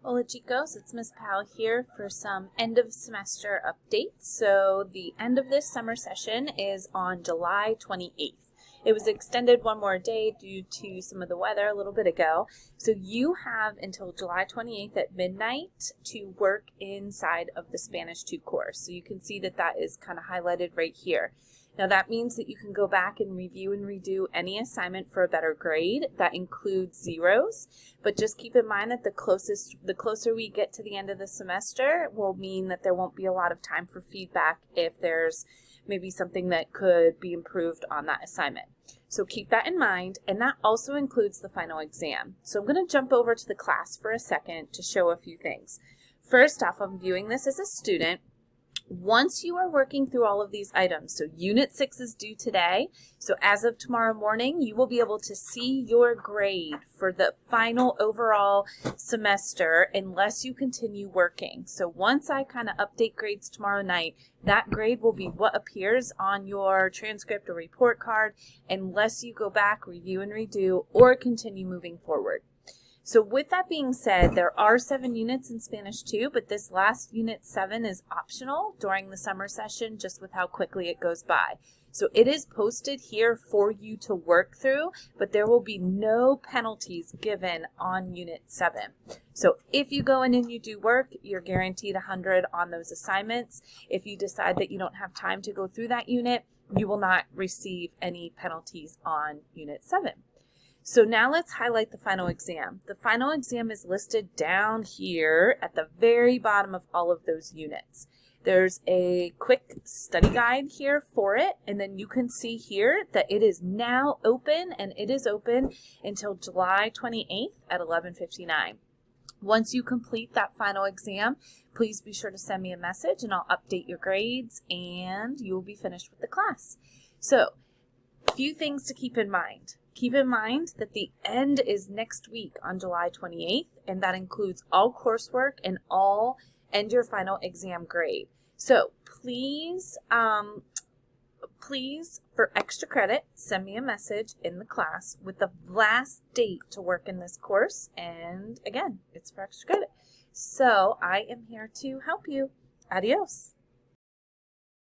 Hola chicos, it's Miss Powell here for some end of semester updates. So the end of this summer session is on July 28th. It was extended one more day due to some of the weather a little bit ago. So you have until July 28th at midnight to work inside of the Spanish 2 course. So you can see that that is kind of highlighted right here. Now that means that you can go back and review and redo any assignment for a better grade. That includes zeros, but just keep in mind that the closer we get to the end of the semester will mean that there won't be a lot of time for feedback if there's maybe something that could be improved on that assignment. So keep that in mind, and that also includes the final exam. So I'm going to jump over to the class for a second to show a few things. First off, I'm viewing this as a student. Once you are working through all of these items, so Unit 6 is due today, so as of tomorrow morning, you will be able to see your grade for the final overall semester unless you continue working. So once I kind of update grades tomorrow night, that grade will be what appears on your transcript or report card unless you go back, review and redo, or continue moving forward. So with that being said, there are 7 units in Spanish 2, but this last Unit 7 is optional during the summer session just with how quickly it goes by. So it is posted here for you to work through, but there will be no penalties given on Unit 7. So if you go in and you do work, you're guaranteed 100 on those assignments. If you decide that you don't have time to go through that unit, you will not receive any penalties on Unit 7. So now let's highlight the final exam. The final exam is listed down here at the very bottom of all of those units. There's a quick study guide here for it, and then you can see here that it is now open, and it is open until July 28th at 11:59. Once you complete that final exam, please be sure to send me a message and I'll update your grades and you will be finished with the class. So, a few things to keep in mind. Keep in mind that the end is next week on July 28th, and that includes all coursework and your final exam grade. So please, for extra credit, send me a message in the class with the last date to work in this course. And again, it's for extra credit. So I am here to help you. Adios.